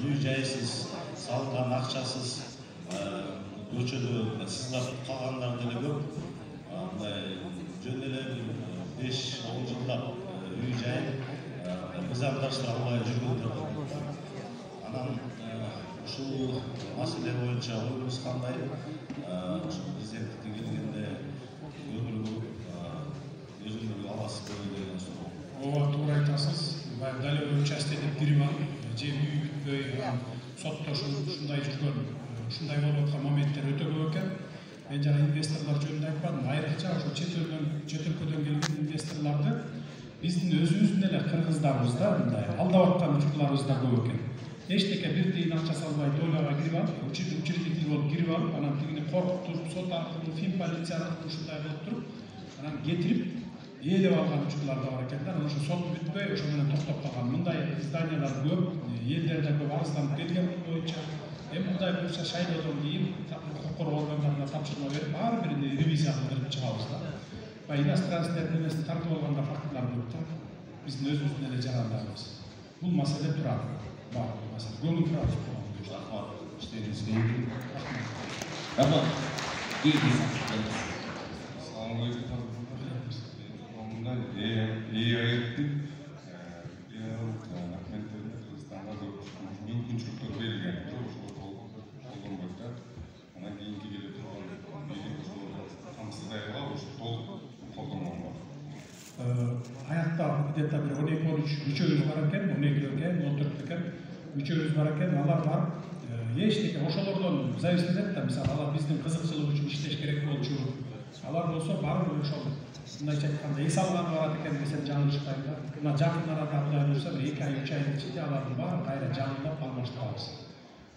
үй жайсыз, салынған ақшасыз, көшеде сызылып қалғандар деле көп. Жөн эле 5-10 жылдап үй жай мыйзамдаштыра албай жүргөндөр. Анан ушул маселе боюнча оюңуз кандай? Президенттикке келгенде өзүңүз аласызбы деген суроо. Ооба, туура айтасыз. Далеко участокке кирип алып, же үй бүтпөй, сотто ушундай жүргөн, ушундай болуп аткан моменттер өтө көп экен. Мен жана инвесторлор жөнүндө айтпадым. Айрыкча ошо чет өлкөдөн келген инвесторлорду биздин өзүбүздүн эле кыргыздарыбызда мындай алдап аткан учурларыбыз да көп экен. Эчтеке бир тыйын акча салбай доляга кирип алып, учредитель болуп кирип алып, анан тигини коркутуп, сот аркылуу, фин полиция аркылуу ушундай кылып туруп, анан кетирип ээлеп алган учурлар да бар экен да. Анан ошо сот бүтпөй, ошо менен токтоп калган. Мындай зданиялар көп, элдер да көп арызданып келген боюнча. Эми мындай буюрса шайлоодон кийин укук коргоо органдарына тапшырма берип, ар биrini ревизия кылдырып чыгабыз да. Иностранецтердин эмесин тартып алганда фактылар көп да. Биздин өзүбүздүн эле жарандарыбыз. Бул маселе турат. Бар маселе. Көңүл турат. Рахмат. İşleriniz iyi. Рахмат. Assalamu alaikum. İyi ayettik. Kırgızistan'da da mümkünçülükler verilgen. Oldum boyda. Ona keyinki gelip kamsızayla kolduğum var. Hayatta где-то bir 12-13 üçöğüz var eken, 12 eken, 14 eken, üçöğüz var eken, alar var. Eçteki oşolordan зависит etdi da, misal alar bizdin kızıkçılık üçün işleş gerek bolчу. Alar bolsa barı oşol. Мындайча айтканда эс алган барат экен десем жаңылышпайм да. Мына жакын арада Кудай буйрса бир 2 ай 3 айдын ичинде алардын баарын кайра жаңылап алмаштырабыз.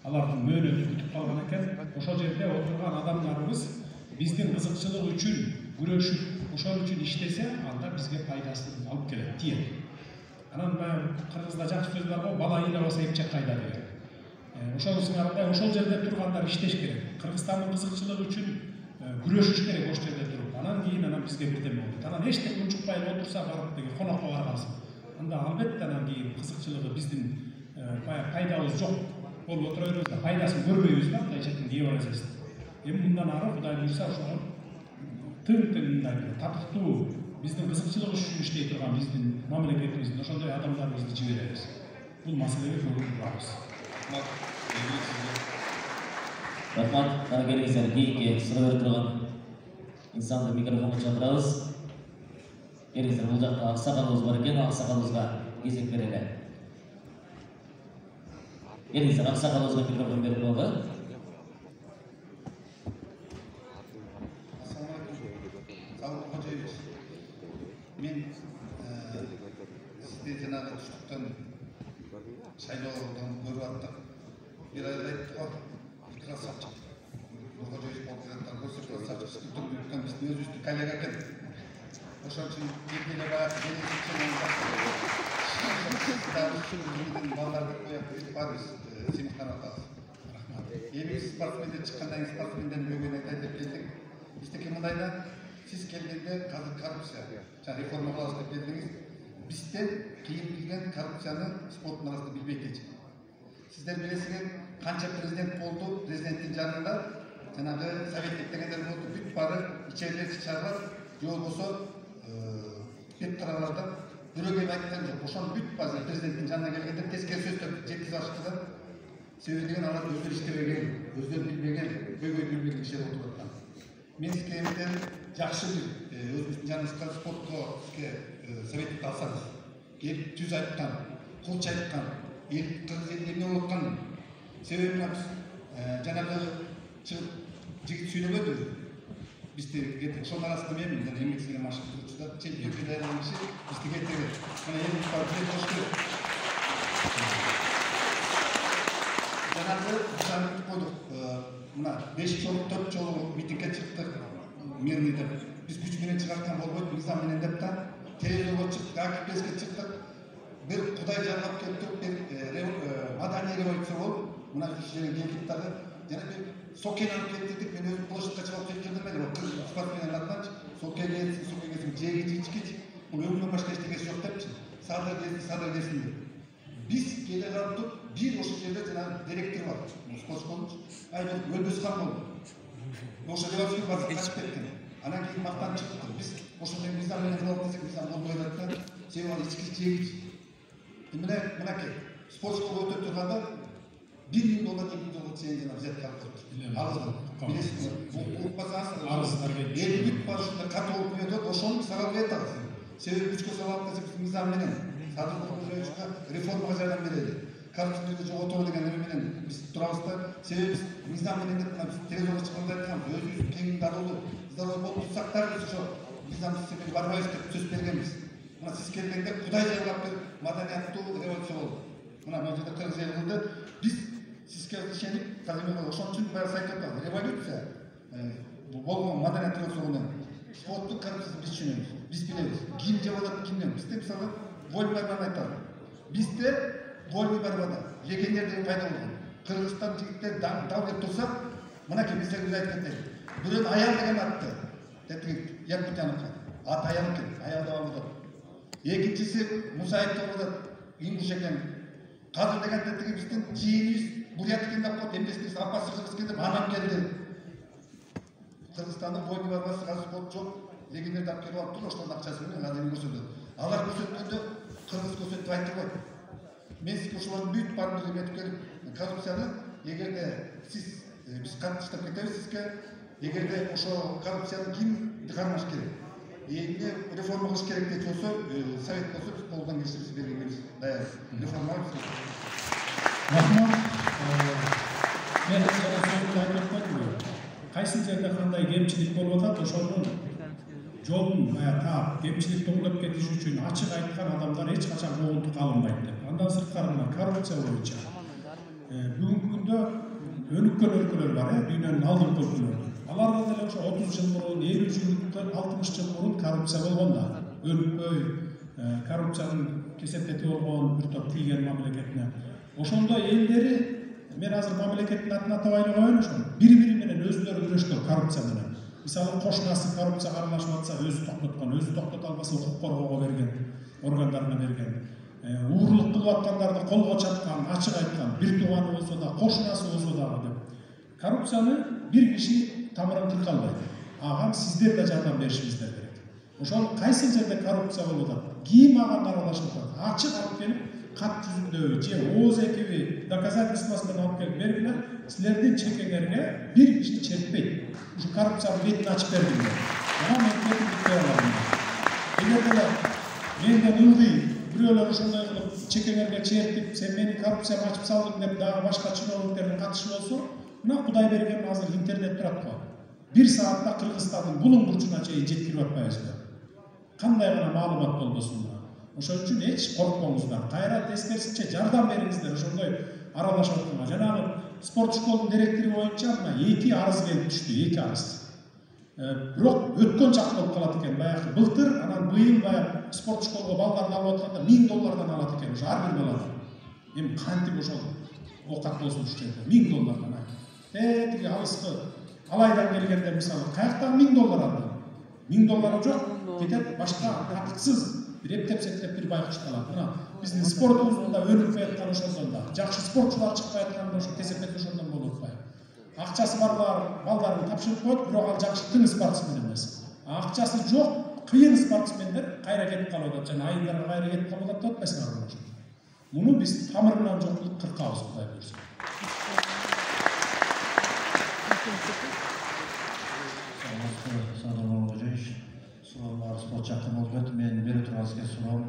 Алардын мөөнөтү бүтүп калган экен. Ошол жерде отурган адамдарыбыз биздин кызыкчылык үчүн күрөшүп, ошол үчүн иштесе, анда бизге пайдасын алып келет, тиет. Анан баягы кыргызда жакшы сөз бар го, бала ыйнабаса эпчек кайда деген. Ошол сыңарындай ошол жерде тургандар иштеш керек. Кыргызстандын кызыкчылыгы үчүн күрөшүш керек ошол жерде туруп. Анан кийин бизге бирдеме болот. Анан эчтеке унчукпай отурса барып деги конокко баргансың. Анда албетте анан кийин кызыкчылыгы биздин пайдабыз жок болуп отура беребиз да, пайдасын көрбөйбүз да, мындайча айтканда евразиясын. Эми мындан ары Кудай буйрса ошо тың мындай татыктуу биздин кызыкчылык үчүн иштей турган биздин мамлекетибиздин ошондой адамдарыбызды жиберебиз. Бул маселеге көңүл бурабыз. Рахмат, кара келиңиздер, кийинки суроо берип турган инсанды микрофонго чакырабыз. Келиңиздер, бул жакта аксакалыбыз бар экен, аксакалыбызга кезек берели. Келиңиздер, аксакалыбызга микрофон берип койгу. Мен сизди жанагы түштүктөн шайлоодон көрүп аттык. Бир айда айттык го, красавчик. Кожоевич президенттер көрсөтүп түштүктөн биздин өзүбүздүн коллега экен. Ошон үчүн келгеле баягы балдарды коюп барбыз, сыймыктар атабыз. Рахмат. Эми спортсмендер чыккандан кийин спортсмендердин көбүнө айтып келдик. Биздики мындай да, сиз келгенде қазір коррупция, реформа кылабыз деп келдиңиз. Бизден кийин келген коррупцияны спорттун арасында билбей кетчү. Сиздер билесиңер, канча президент болду, президенттин жанында жанагы советтик дегендер болду, бүт бары ичерилер чыгарылат, же болбосо бет караларда бирөөгө айткан жок. Ошону бүт базы президенттин жанына келгенде тескери сөздөр жеткиziп ашты да. Себеби деген алар өздөрү иштебеген, өздөрү билбеген, көйгөй билбеген кишилер отуруп аткан. Мен сизге жақсы бір өзіміздің жанымызға спортқа советтік алсаңыз, келіп түз айтқан, құлча айтқан, қырғыз елінде не болып жатқан себебін жаңағы жігіт сөйлеп өтті. Бізді кетіп, соның арасында мен еңбек сіңген машин тұрғышыда чемпионды дайраған кіші бізді кетірген. Мына еліміз бар, білет қош керек. Жаңағы бұсаны қойдық. Мына 5 жолы, 4 жолы митингке чыктык, мирный деп. Биз күч менен чыгарткан болбойт, мыйзам менен деп да, телевизорго чыктык, АКПСке чыктык. Бир Кудай жарлап келип туруп, бир маданий революция болуп, мына кишилерге келдик дагы, жана бир сокен алып келдик, мен өзүм площадька чыгып келдим эле, спортсмендер атынан сокен келсин, жеги ичкич, бул өмүрдөн башка эчтекеси жок депчи. Садыр десин деп. Биз келе калып бир ошол жерде жана өлбөс хан болду. Ошо Левовский басып качып кеткен. Анан кийин мактан чыкты. Биз ошондой мыйзам менен кылып десек, мыйзам болбой атат да. Себеби ал ички жегич. Мынакей спорт школа өтөп турганда $1.000, $2.000 чейин жана взятка алып коюптур. Алган. Билесизби? Укпасаңыз арыздарга 50% ушундай катуу болуп кетет, ошону саралбай атабыз. Себеби күчкө салат десек, биз мыйзам менен Садыр Кожоевичке реформага жардам берели. Коррупцияны жоготолу деген эме менен биз турабыз да. Себеби биз мыйзам менен деп мына телевизорго чыкканда айтканбыз, өзүбүз кең дарылуу, здоровый болуп турсак да биз ошо мыйзам системага барбайбыз деп сөз бергенбиз. Мына сиз келгенде Кудай жайлап берип маданияттуу революция болду. Мына бул жерде 40 жыл кылды. Биз сизге ишенип, казір ошон үчүн баягы айтып атабыз. Революция болгон маданият революциясынан спорттук коррупциясын биз түшүнөбүз. Биз билебиз. Ким жеп атат, кимден? Бизде мисалы вольный борьбаны айталы. Бизде вольный борьбада легендер деген пайда болгон. Кыргызстан жигиттери дал деп турса, мынакей биздерге айтып кетели. Бирөө аял деген атты. Тетиги Якутяныкы. Ат аял экен, аял да алып. Экинчиси Мусаев деп атат. Ингуш экен. Казыр деген тетиги биздин жийинибиз Бурят экен деп коет. Эмнесин апасы кыргыз экен деп анам келди. Кыргызстанда вольный борьбасы казыр спорт жок. Легендерди алып келип алып тур, ошолордун акчасы менен азыр көрсөтөт. Алар көрсөткөндө кыргыз көрсөтүп айтырбайт. Мен сизге ошолордун бүт баардыгын айтып келип, коррупцияны эгерде сиз биз кантиштеп кетебиз сизге, эгерде ошо коррупцияны ким кармаш керек? Эмне реформа кылыш керек деп болсо, совет болсо биз колдон келишибизди бергенбиз. Даяр. Реформа Рахмат. Мен сөзүмдү айтып өттүм. Кайсы жерде кандай кемчилик болуп атат, ошонун жолун таап, кемчиликти оңдоп кетиш үчүн ачык айткан адамдар эч качан моунтук алынбайт деп. Андан сырткары мына коррупция боюнча бүгүнкү күндө өнүккөн өлкөлөр бар, дүйнөнүн алдыңкы өлкөлөрү. Аларда деле ошо 30 жыл мурун, 50 жыл, 60 жыл мурун коррупция болгон да. Өнүкпөй, коррупциянын кесепети болгон бир топ тийген мамлекетине. Ошондо элдери, мен азыр мамлекеттин атын атабай эле коеюн, ошо бири-бири менен өзүлөрү күрөштүр коррупция менен. Мисалы кошунасы коррупцияга аралашып атса, өзү токтоткон, өзү токтото албаса укук коргоого берген, органдарына берген. Уурулук кылып аткандарды колго чапкан, ачык айткан, бир тууганы болсо да, кошунасы болсо дагы деп. Коррупцияны бир киши тамырын кырка албайт. Ага сиздер да жардам беришиңиздер керек. Ошол кайсы жерде коррупция болуп атат, ким ага аралашып атат, ачык алып келип, кат жүзүндөгү же ооз экиби доказательствосы менен алып келип бергиле, силердин чекеңерге бир киши чертпейт. Ушу коррупциянын бетин ачып бергиле. Ага мен кетип бүтпөй алам. Эгерде менден ылдый бирөөлөр ошондой кылып чекеңерге чертип, сен мени коррупцияга ачып салдың деп дагы башка чиновниктердин катышы болсо, мына Кудай берген азыр интернет турат го. Бир саатта Кыргызстандын булуң бурчуна чейин жеткирип атпайбызбы? Кандай гана маалымат болбосун. Ошон үчүн эч коркпоңуздар. Кайра тескерисинче жардам бериңиздер ошондой аралашып атканга. Жанагы спорт школунун директору боюнча мына 2 арыз келип түштү, 2 арыз. Бирок өткөн чак болуп калат экен. Баягы былтыр, анан быйыл баягы спорт школуга балдарды алып атканда $1000 алат экен ошо ар бир баладан. Эми кантип ошол окат болсун ушул жерде $1000. Тиги алыскы алайдан келгенде мисалы каяктан $1000 алды? $1000 жок, кетет башка катыксыз бир эптеп-септеп бир байкушту алат. Мына биздин спортубуздун да өнүкпөй аткан ошондон да. Жакшы спортчулар чыкпай атканда ошо кесепет ошондон болуп атпайбы? Акчасы барлар балдарын тапшырып коет, бирок ал жакшы тың спортсмен эмес. Акчасы жок, кыйын спортсмендер кайра кетип калып атат, жана айылдарга кайра кетип калып атат деп атпайсыңарбы ошо? Муну биз тамырынан жок кылып кыркабыз, Кудай буйрса. Садыр Кожоевич, суроолор спорт жактан болуп кетти. Мен бере турган сизге суроом,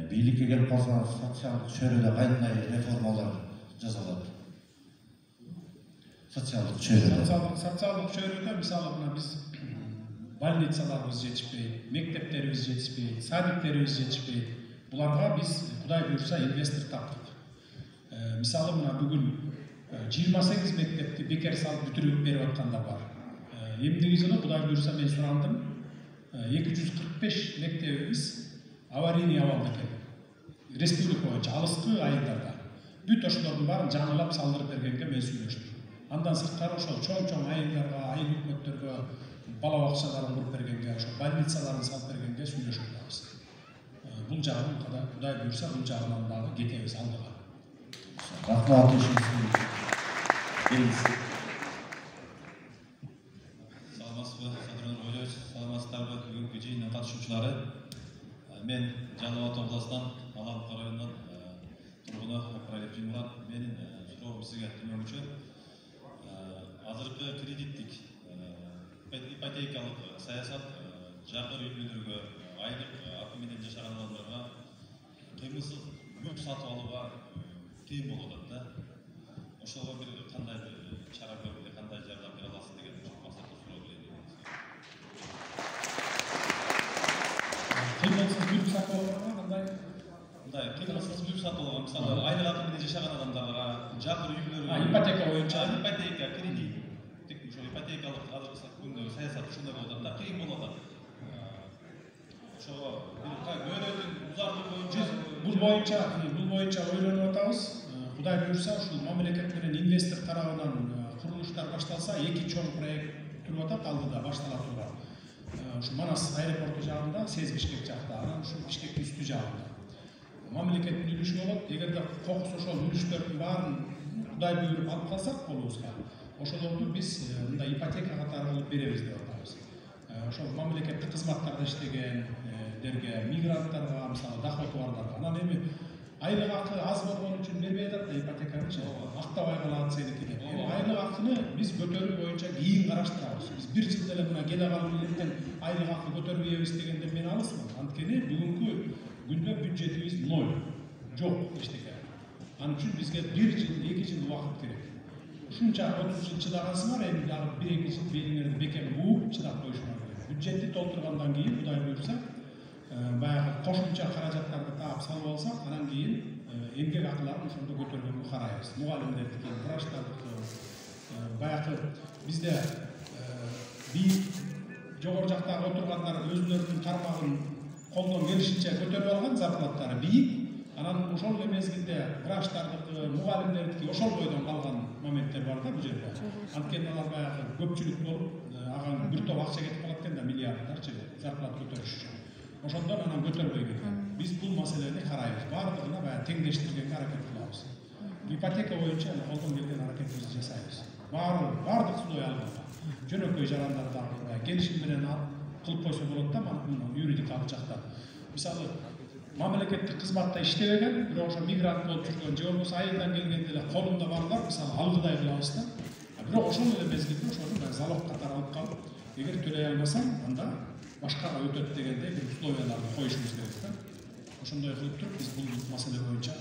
бийликке келип калса социалдык чөйрөдө кандай реформалар жасалат? Социалдык чөйрөдө мисалы мына биз больницаларыбыз жетишпейт, мектептерибиз жетишпейт, садиктерибиз жетишпейт. Буларга биз Кудай буйрса инвестор таптык. Мисалы мына бүгүн 28 мектепти бекер салып бүтүрүп берип аткандар бар. Эмдиги жылы Кудай буйрса мен сурандым, 245 мектебибиз аварийный абалда экен. Республика боюнча алыскы айылдарда. Бүт ошолордун баарын жаңылап салдырып бергенге мен сүйлөштүм. Андан сырткары ошол чоң айылдарга, айыл өкмөттөргө бала бакчаларын куруп бергенге, ошо больницаларын салып бергенге сүйлөшүп атабыз. Бул жагын Кудай буйрса бул жагынан дагы кетебиз алдыга. Рахмат. Беріңіз. Саламатсызбы, Садыр Нұрғалиевич, саламатсыздарбы, бүгінгі жиынның қатысушылары. Мен Жалал-Абад облысынан, Алалыққа районынан тұрғыны Ақпаралиев Жинмұрат. Менің сұрағым сізге төмөнчө. Азыркы кредиттик ипотекалык саясат жакыр үйлөргө, айлык акы менен жашаган адамдарга кыймылсыз мүлк сатып алууга кыйын болуп атат да. Ошого бир кандай бир чара көрүп, кандай жардам бере аласыз деген максатта суроо берейин. Кыймылсыз мүлк сатып алууга кандай? Мындай кыймылсыз мүлк сатып алууга, мисалы айлык акы менен жашаган адамдарга жакыр үйлөргө Ипотека боюнча. ипотека, кредит. Тек ошо ипотекалык азыркы күндө саясат ушундай болуп атат да, кыйын болуп атат. Ошого бир мөөнөтүн узартуу боюнча Бул боюнча ойлонуп атабыз. Кудай буюрса, ушул мамлекет менен инвестор тарабынан курулуштар башталса, 2 чоң проект туруп атат, алдыда баштала турган. Ушу Манас аэропорту жагында, Сез Бишкек жакта, анан ушул Бишкектин үстү жагында. Мамлекеттин үлүшү болот. Эгерде кокус ошол үлүштөрдүн баарын Кудай буйруп алып калсак колубузга, ошолорду биз мындай ипотека катары алып беребиз деп атабыз. Ошол мамлекеттик кызматтарда иштегендерге, мигранттарга, мисалы доход барларга, анан эми айлык акы аз болгон үчүн бербей атат да ипотеканы, актабай калат сеники деп. Айлык акыны биз көтөрүү боюнча кийин караштырабыз. Биз бир жылда эле мына келе калып электен айлык акы көтөрбөйбүз дегенде мен алысмын. Анткени бүгүнкү күндө бюджетибиз 0. Жок эчтеке. Анын үчүн бизге 1 жыл, 2 жыл убакыт керек. Ушунча 30 жыл чыдагансыңар, эми дагы 1-2 жыл белиңерди бекем бууп чыдап коюшуңар керек. Бюджетти толтургандан кийин Кудай буйрса, баягы кошумча каражаттарды таап салып алсак, анан кийин эмгек акыларын ошондо көтөргөнгө карайбыз. Мугалимдердики, врачтардыкы, баягы бизде жогору жактагы отургандар өзүлөрүнүн тармагын колдон келишинче көтөрүп алган, зарплаттары бийик. Анан ошол эле мезгилде врачтардыкы, мугалимдердики ошол бойдон калган моменттер бар да бул жерде. Анткени алар баягы көпчүлүк болуп, ага бир топ акча кетип калат экен да, миллиарддарчы зарплат көтөрүш үчүн. Ошондон анан көтөрбөй кеткен. Биз бул маселени карайбыз. Бардыгына баягы теңдештиргенге аракет кылабыз. Ипотека боюнча колдон келген аракетибизди жасайбыз. Бардык сулой алганда. Жөнөкөй жарандарды келишим менен кылып койсо болот да, юридикалык жактан. Мисалы мамлекеттик кызматта иштебеген, бирок ошо мигрант болуп жүргөн, же болбосо айылдан келгенде эле колунда барлар, мисалы алгыдай кылабыз да. Бирок ошол эле мезгилде ошону залог катары алып калып, эгер төлөй алмасаң, анда башкага өтөт дегендей бир условияларды коюшубуз керек да. Ошондой кылып туруп биз бул маселе боюнча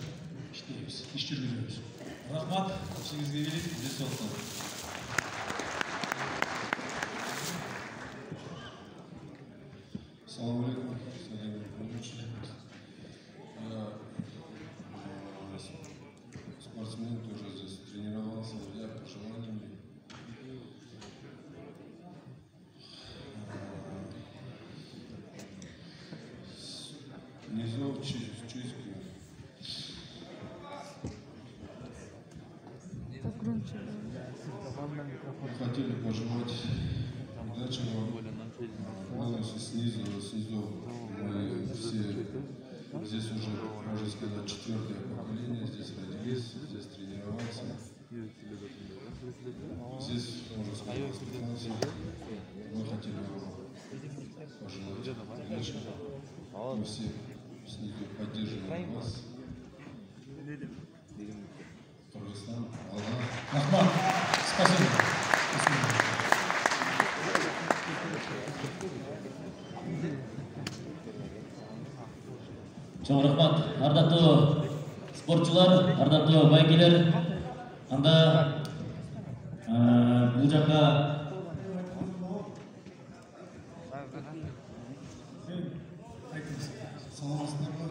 иштейбиз, иш жүргүзөбүз. Рахмат, ишиңизге келип, жүз болсун. Салам алейкум. Я спортсмен, тоже здесь тренировался, я по желанию. Низов Чуйский. Хотели пожелать удачи вам. Полностью снизу мы все здесь уже, можно сказать, 4-е поколение, здесь родились, здесь тренироваться. Здесь, можно сказать, воспитался. Мы хотели вам пожелать удачи. Мы все снизу поддерживаем вас. Кыргызстан, Аллах. Рахмат. Спасибо. Чоң рахмат. Ардактуу спортчулар, ардактуу байгелер. Анда бул жакка Саламатсыздарбы,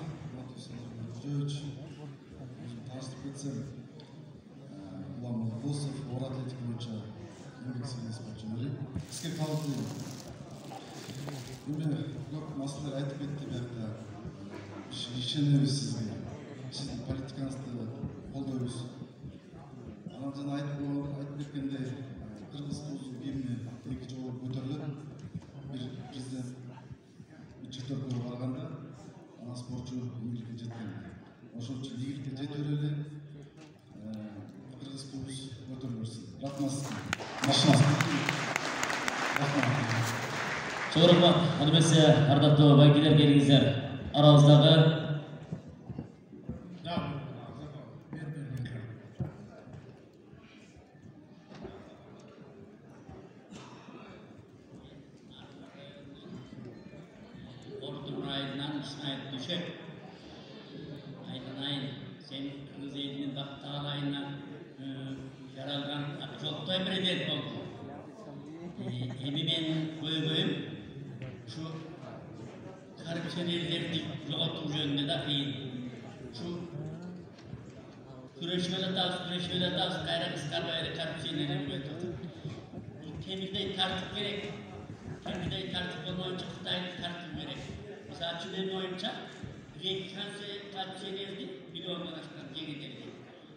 Жөөч, таанышып кетсем, Улам Босов, оор атлетика боюнча еңбек сіңірген спортшы элек. Сизге кабыл кылайын. Эми көп маселелер айтып кетти буякта. Ишенебиз сизге. Сиздин политикаңызды колдойбуз. Анан жана айтып кеткендей, кыргыз улусу кийимини 2 жолу көтөрүлөт. Бир президент чектөөлгө барганда ана спортчу ийгиликке жеткен. Ошол үчүн ийгиликке жете берели. республикабыз өтөрүлсүн. Рахмат. Чоң рахмат. Анымесе ардактуу байкелер келиңиздер. Арабыздагы Ayından İsmail Düşek. Aydan sen kız elinin baktağın ayından yaralgan Akçoktay prezident oldu. Emi ben koyum şu korrupsiyonellerdi yoğaltım yönünde de kıyın. Şu küreşmeli tavs, gayret ıskarbayla korrupsiyonelleri götürdü. Temizde tartıp gerek. Temizde tartıp olmayınca Kıtay'da tartıp gerek. Mesela Çin'in oyunca rekansı korrupsiyonellerdi milyondan aşkına geri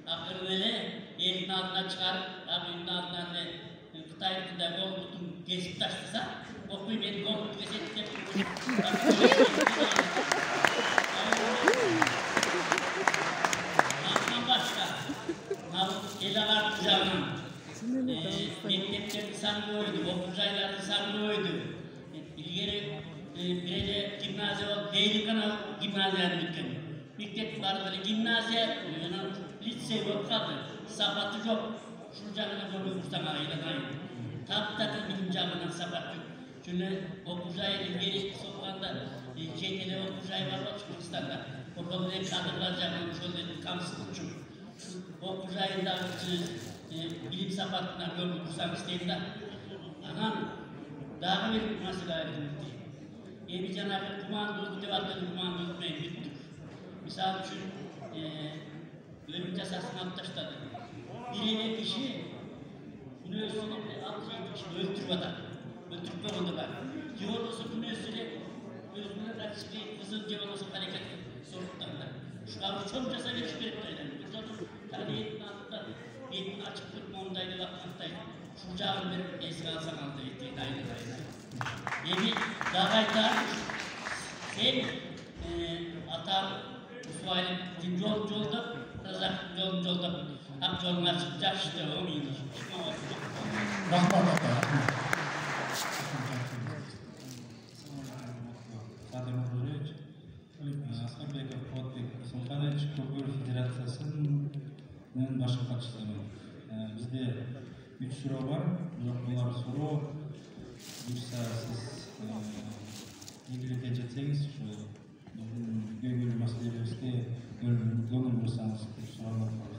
Akırveli elinin altına çıkar, abinin altından Kıtay'da gol tutum kesip taşlasa, okuyu beni gol tutum kesip tepki. Ondan başka, ele var kucağının, mekteplerin sanmıyordu, okuyucuların sanmıyordu. İlgili birede gimnaziya olup, Beylik Kanal gimnaziyanı bitken. Mektep var böyle gimnaziya, lise yok kaldı, sabatı yok. Şu canına doğru kurtama ayılamayın. Taptatın bilim camına sabat yok. Çünkü okuyucuya ilgili sokağında CTL okuyucuya var bak Türkistan'da. Orada böyle kadınlar camına şöyle kamsızlık çünkü. Okuyucuya da bilim sabatına gördük kursam isteyimde. Anam daha bir mesele ayrılmıştı. Bir cenab-ı kumandoluk devatları kumandoluk bittik. Misal için ölüm cezasını atlaştırdı. Bir kişi üniversitede 6-7 kişi öldürüp adam. Öldürüp koymadılar. Cevalosu üniversitede özgürlük açıklığı kızıl cevalosu hareket soruklarında. Şu an çok ceza veriş gerektiğinden. Burada tarihin altında yetkin açıklık mondaydı bakmaktaydı. Şu cevabı bir eski alsan aldı ettiği aynı. Yeni dağayta sen atam Usman'ın ikinci yolda Rızak yolda hak yoluna çıkacak işte o muydu? Rahmat. Владимир Владимирович, Аскарбеков Куатбек Султанович, Көкбөр Федерациясының башкы катчысымын. Бизде 3 суроо бар. Бирок булар суроо буюрса сиз ийгиликке жетсеңиз, ушу көйгөйлүү маселелерибизге көңүл бурсаңыз деп суроолор бар.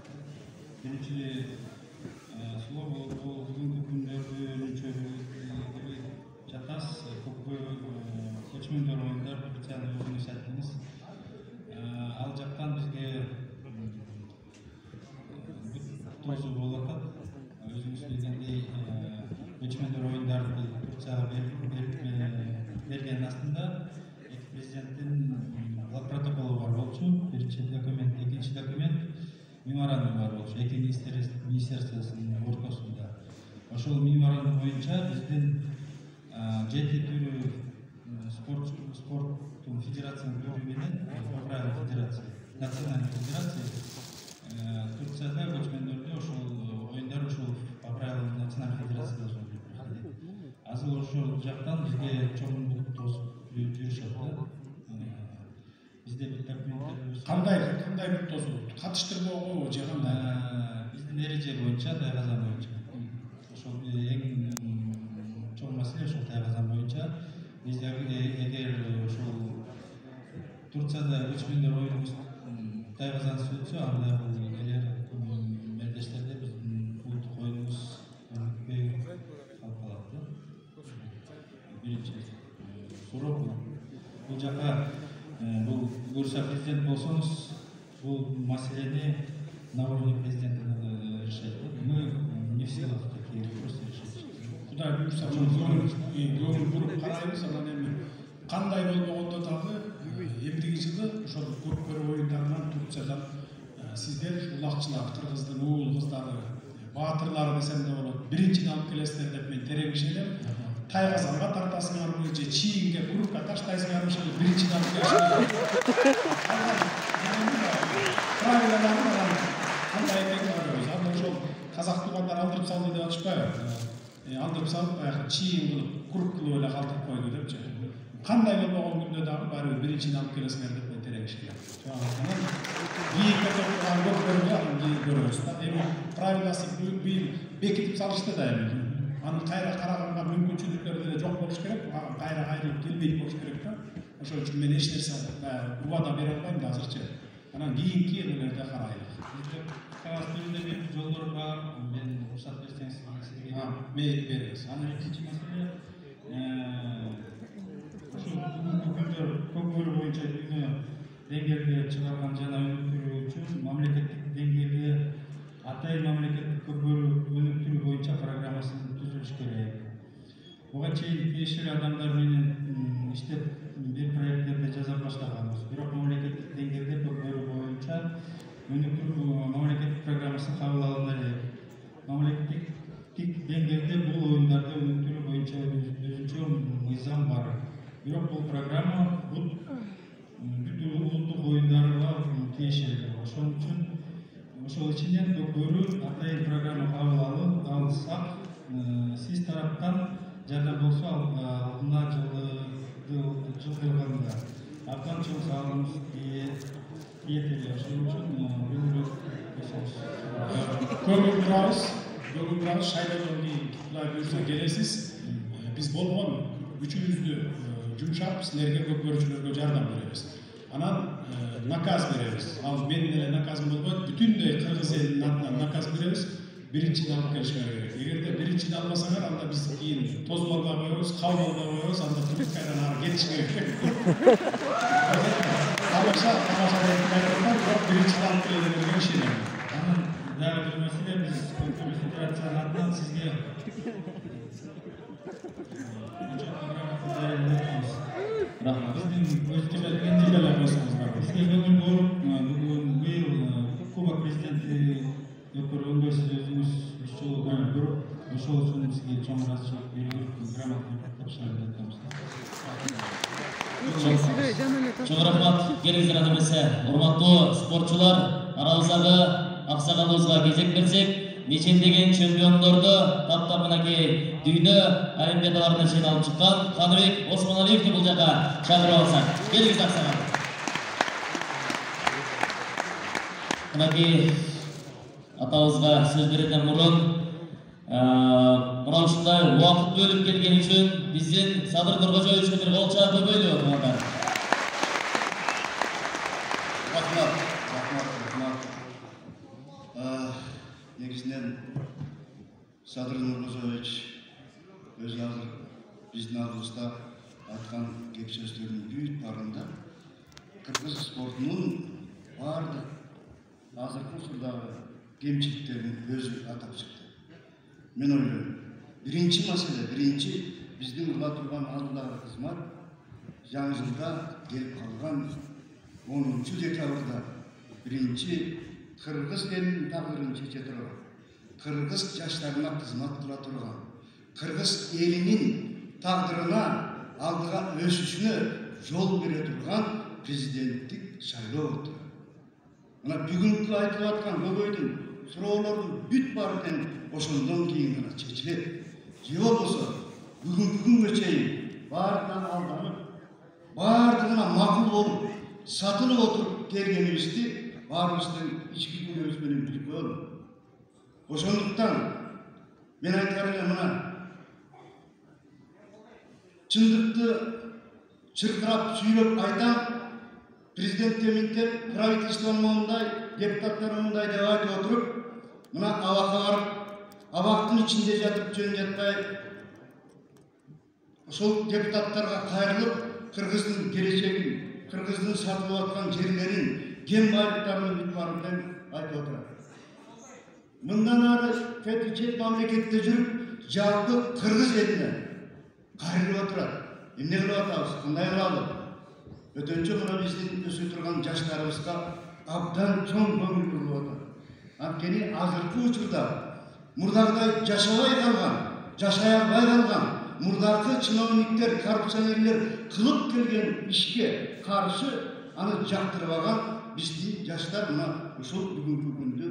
Биринчи суроо бул бүгүнкү күндөрдү жатас көчмөндөр оюндар специалдуу өзүңүз айттыңыз. Ал жактан бизге тосу болуп атат. Өзүңүз билгендей көчмөндөр оюндарды Турцияга берген астында эки президенттин протоколу бар болчу. Биринчи документ, экинчи документ меморандум бар болчу. Эки министерствосунун ортосунда. Ошол меморандум боюнча биздин 7 түрү спорттун федерациянын бөлүгү менен правила федерация, национальный федерация Турцияда көчмөндөрдү ошол оюндар ошол по правилам национальной федерации должны проходить. Азыр ошол жактан бизге чоң тосуп жүрүшөт да. Бизде бир документтер Кандай бир тосуу? Катыштырбоого же кандай? Биздин эреже боюнча, тайгазан боюнча. Ошол эң чоң маселе ошол тайгазан боюнча. Биз эгер ошол Турцияда көчмөндөр оюну тайгазансыз өтсө, анда бул элер мелдештерде биздин улуттук оюнубуз өнүкпөй калып калат да. Биринчи суроо бул жака бул буюрса президент болсоңуз, бул маселени на уровне президента надо решать. Мы не в силах такие вопросы решить. Кудай буюрса көңүл буруп карайбыз, анан эми кандай болбогондо дагы эмдиги жылы ошол көкбөр оюндарынан Турциядан сиздер улакчылар, кыргыздын уул кыздары, баатырлары десем да болот, биринчини алып келесиздер деп мен тереңиш элем. Тайгазанга тартасыңарбы же чийинге группка таштайсыңарбы ошол биринчини алып келесиңер. Правилаларын кандай экенин карайбыз. Анда ошол қазақ туғандар алдырып салды деп атышпайбы. Алдырып салып баягы чийин кылып, круг кылып эле калтырып койду депчи. Кандай болбогон күндө дагы баары биринчини алып келесиңер деп мен тереңишкелем. Бийик турган көкбөрүгө анан көрөбүз да. Эми правиласы бийил бекитип салышты да эми. Анын кайра караганга мүмкүнчүлүктөрү деле жок болуш керек. Кайра кайрылып келбейт болуш керек да. Ошол үчүн мен эч нерсе убада бере албайм да азырча. Анан кийинки элерде карайлык. Кагаз түрүндө бир жолдор бар. Мен уруксат берсеңиз сизге. Мейли беребиз. Анан экинчи маселе ушул бүгүнкү күндө көкбөрү боюнча дүйнө деңгээлде чыгарган жана өнүктүрүү үчүн мамлекеттик деңгээлде атайын мамлекеттик көкбөрү өнүктүрүү боюнча программасын түзүлүш керек. Буга чейин тиешелүү адамдар менен иштеп бир проекттерди жаза баштаганбыз. Бирок мамлекеттик деңгээлде көкбөрү боюнча өнүктүрүү мамлекеттик программасын кабыл алган элек. Мамлекеттик деңгээлде бул оюндарды өнүктүрүү боюнча өзүнчө мыйзам бар. Бирок бул программа бүт улуттук оюндарга тиешелүү. Ошол ичинен көкбөрү атайын программа кабыл алсак, сиз тараптан жардам болсо алдына жылдырганда абдан чоң салымыңыз тиет. Ошол үчүн Көңүл бурабыз, шайлоодон кийин Кудай буйрса келесиз. Биз болгон күчүбүздү жумшап силерге көкбөрүчүлөргө жардам беребиз. Анан наказ беребиз. Ал менин эле наказым болбойт, бүтүндөй кыргыз элинин атынан наказ беребиз. Биринчини алып келишиңер керек. Эгерде биринчини албасаңар, анда биз кийин тозболго коебуз, калбалга коебуз, анда туруп кайдан ары кетишиңер керек. Тамаша бирок биринчини алып келгениңерге ишенем. Анан дагы бир маселе, биз Көкбөрү федерациянын атынан сизге бизге көңүл буруп, бүгүн быйыл Куба президенти өкмөргөнсүз өзүңүз 3 жолу көңүл буруп, ошол үчүн сизге чоң ыраазычылык билдирип, грамота тапшырып жатабыз. Чоң рахмат. Келиңиздер анда эмесе, урматтуу спортчулар, арабыздагы аксакалыбызга кезек берсек, нечендеген чемпиондорду таптап мынакей дүйнө олимпиадаларына чейин алып чыккан Каныбек Осмоналиевди бул жака чакырып алсак. Келиңиз аксакал. Мынакей атабызга сөз берүүдөн мурун мына ушундай убакыт бөлүп келген үчүн биздин Садыр Нуркожоевичке бир кол чаап көбөйлү окугандар. Рахмат. Негизинен Садыр Нуркожоевич өзү азыр биздин алдыбызда айткан кеп сөздөрдүн бүт барында кыргыз спортунун баардык азыркы учурдагы кемчиликтерин өзү атап чыкты. Мен ойлойм, биринчи маселе, биздин кыла турган алдыдагы кызмат жаңы жылда келип калган 10 декабрда биринчи кыргыз элинин тагдырын чече турган, кыргыз жаштарына кызмат кыла турган, кыргыз элинин тагдырына алдыга өсүшүнө жол бере турган президенттик шайлоо болду. Мына бүгүнкү айтылып аткан көбөйдүн суроолордун бүт баары тең ошондон кийин гана чечилет. Же болбосо бүгүнкү күнгө чейин баарынан алданып, баардыгына макул болуп, сатылып отуруп келгенибизди баарыбыздын ички күнөөбүз менен билип коелу. Ошондуктан мен айтар элем мына чындыкты чыркырап сүйрөп айтам. Президентке минтеп, правительство мындай, депутаттар мындай деп айтып отуруп, мына абакка барып, абактын ичинде жатып жөн жатпай, ошол депутаттарга кайрылып, кыргыздын келечегин, кыргыздын сатылып аткан жерлерин, кен байлыктарын бүт баарын айтып отурат. Мындан ары фетичет мамлекетте жүрүп, жалпы кыргыз элине кайрылып отурат. Эмне кылып атабыз, кандай кылалы? Өтөнчө мына биздин өсүп турган жаштарыбызга абдан чоң көңүл буруп атат. Анткени азыркы учурда мурдагыдай жашабай калган, жашай албай калган, мурдакы чиновниктер, коррупционерлер кылып келген ишке каршы аны жактырбаган биздин жаштар мына ушул бүгүнкү күндө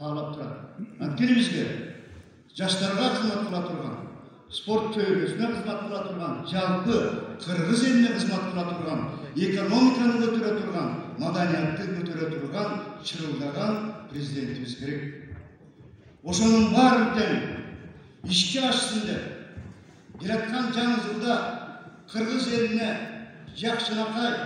каалап турат. Анткени бизге жаштарга кызмат кыла турган, спорт төйрөсүнө кызмат кыла турган, жалпы кыргыз элине кызмат кыла турган, экономиканы көтөрө турган, маданиятты көтөрө турган, чырылдаган президентибиз керек. Ошонун баарын тең ишке ашсын деп келаткан жаңы жылда кыргыз элине жакшынакай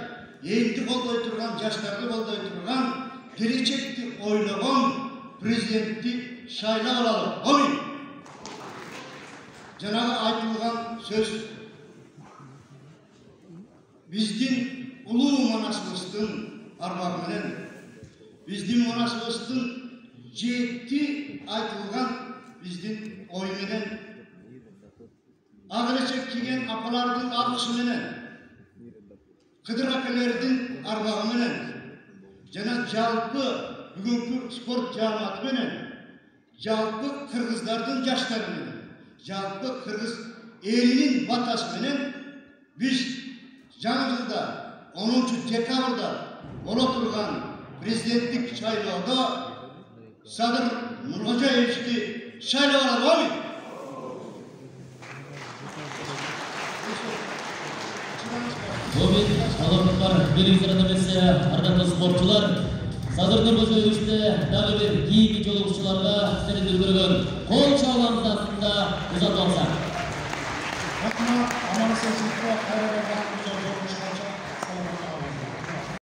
элди колдой турган, жаштарды колдой турган, келечекти ойлогон президентти шайлап алалы. Амин. Жанагы айтылган сөз биздин улуу манасыбыздын арбагы менен, биздин манасыбыздын жетти айтылган биздин ой менен, ак элечек кийген апалардын алкышы менен, кыдыр акелердин арбагы менен, жана жалпы бүгүнкү спорт жааматы менен, жалпы кыргыздардын жаштары менен, жалпы кыргыз элинин батасы менен биз жаңы жылда 10 декабрда боло турган президенттик шайлоодо Садыр Нуркожоевичти шайлап алалы. Бобин, алымдар, белгизарат эмесе, ардактуу спортчулар, Садыр Нуркожоевичти дагы бир кийинки жолугушууларга сенемдиргөн